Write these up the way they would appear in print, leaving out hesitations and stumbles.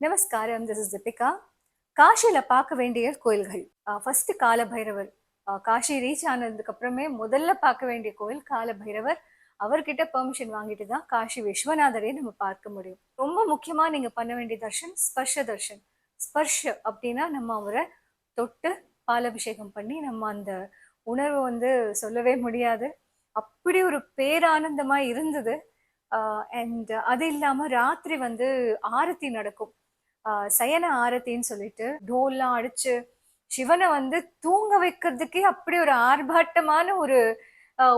நமஸ்காரம், this is Deepika. காஷியில பார்க்க வேண்டிய கோயில்கள். ஃபர்ஸ்ட் கால பைரவர். காஷி ரீச் ஆனதுக்கு அப்புறமே முதல்ல பார்க்க வேண்டிய கோயில் கால பைரவர். அவர்கிட்ட பெர்மிஷன் வாங்கிட்டு தான் காஷி விஸ்வநாதரை நம்ம பார்க்க முடியும். ரொம்ப முக்கியமா நீங்க பண்ண வேண்டிய தர்ஷன் ஸ்பர்ஷ தர்ஷன். ஸ்பர்ஷ அப்படின்னா நம்ம அவரை தொட்டு பாலாபிஷேகம் பண்ணி நம்ம அந்த உணர்வு வந்து சொல்லவே முடியாது. அப்படி ஒரு பேரானந்தமா இருந்தது. அண்ட் அது இல்லாம ராத்திரி வந்து ஆரத்தி நடக்கும். சயன ஆரத்தின்னு சொல்லிட்டு டோல்லாம் அடிச்சு சிவனை வந்து தூங்க வைக்கிறதுக்கே அப்படி ஒரு ஆர்ப்பாட்டமான ஒரு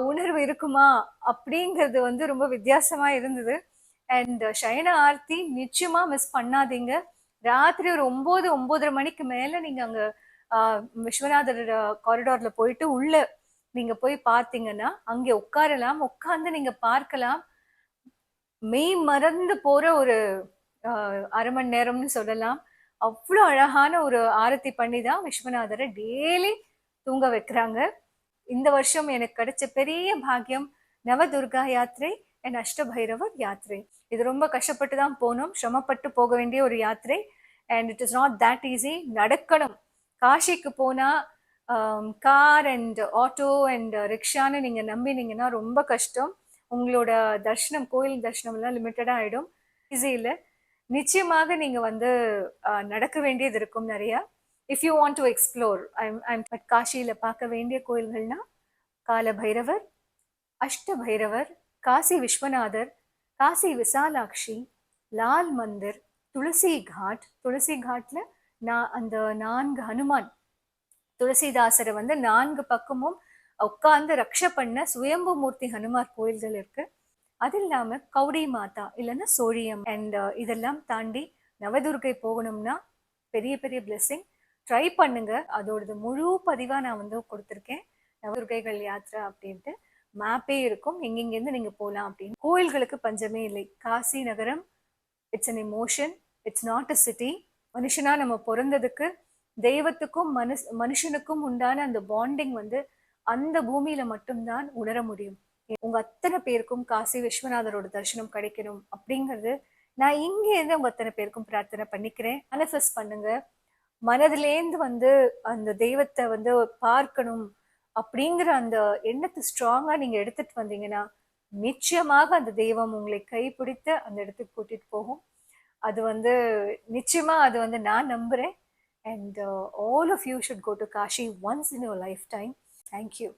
உணர்வு இருக்குமா அப்படிங்கிறது வந்து ரொம்ப வித்தியாசமா இருந்தது. அண்ட் சயன ஆர்த்தி நிச்சயமா மிஸ் பண்ணாதீங்க. ராத்திரி ஒரு 9-9:30 மணிக்கு மேல நீங்க அங்க விஸ்வநாதர் காரிடார்ல போயிட்டு உள்ள நீங்க போய் பார்த்தீங்கன்னா அங்கே உட்காரலாம், உட்கார்ந்து நீங்க பார்க்கலாம். மெய் மறந்து போற ஒரு அரை மணி நேரம்னு சொல்லலாம். அவ்வளோ அழகான ஒரு ஆரத்தி பண்ணி தான் விஸ்வநாதரை டெய்லி தூங்க வைக்கிறாங்க. இந்த வருஷம் எனக்கு கிடைச்ச பெரிய பாக்கியம் நவதுர்கா யாத்திரை அண்ட் அஷ்டபைரவர் யாத்திரை. இது ரொம்ப கஷ்டப்பட்டு தான் போனோம், சிரமப்பட்டு போக வேண்டிய ஒரு யாத்திரை. And it is not that easy. நடக்கணும். காஷிக்கு போனா கார் அண்ட் ஆட்டோ அண்ட் ரிக்ஷான்னு நீங்க நம்பினீங்கன்னா ரொம்ப கஷ்டம். உங்களோட தர்ஷனம், கோயில் தர்ஷனம் எல்லாம் லிமிட்டடா ஆயிடும். ஈஸி இல்லை. நிச்சயமாக நீங்க வந்து நடக்க வேண்டியது இருக்கும் நிறைய. If you want to explore காஷியில பார்க்க வேண்டிய கோயில்கள்னா கால பைரவர், அஷ்ட பைரவர், காசி விஸ்வநாதர், காசி விசாலாட்சி, லால் மந்திர், துளசி காட். துளசி காட்ல அந்த 4 ஹனுமான் துளசிதாசரை வந்து 4 பக்கமும் உட்கார்ந்து ரக்ஷ பண்ண சுயம்பு மூர்த்தி ஹனுமார் கோயில்கள் இருக்கு. அது இல்லாம கௌடி மாதா இல்லைன்னா சோழியம் அண்ட் இதெல்லாம் தாண்டி நவதுர்கை போகணும்னா பெரிய பெரிய பிளெஸிங். ட்ரை பண்ணுங்க. அதோடது முழு பதிவா நான் வந்து கொடுத்துருக்கேன். நவதுர்கைகள் யாத்ரா அப்படின்ட்டு மேப்பே இருக்கும், எங்கெங்கேருந்து நீங்க போகலாம் அப்படின்னு. கோயில்களுக்கு பஞ்சமே இல்லை. காசி நகரம் it's an emotion, it's not a city. மனுஷனா நம்ம பிறந்ததுக்கு தெய்வத்துக்கும் மனுஷனுக்கும் உண்டான அந்த பாண்டிங் வந்து அந்த பூமியில மட்டும்தான் உணர முடியும். உங்க அத்தனை பேருக்கும் காசி விஸ்வநாதரோட தரிசனம் கிடைக்கணும் அப்படிங்கிறது நான் இங்க இருந்து உங்க அத்தனை பேருக்கும் பிரார்த்தனை பண்ணிக்கிறேன். மேனிஃபெஸ்ட் பண்ணுங்க. மனதிலேந்து வந்து அந்த தெய்வத்தை வந்து பார்க்கணும் அப்படிங்கிற அந்த எண்ணத்தை ஸ்ட்ராங்கா நீங்க எடுத்துட்டு வந்தீங்கன்னா நிச்சயமாக அந்த தெய்வம் உங்களை கைப்பிடித்து அந்த இடத்துக்கு கூட்டிட்டு போகும். அது வந்து நிச்சயமா அது வந்து நான் நம்புறேன். And all of you should go to Kashi once in your lifetime. Thank you.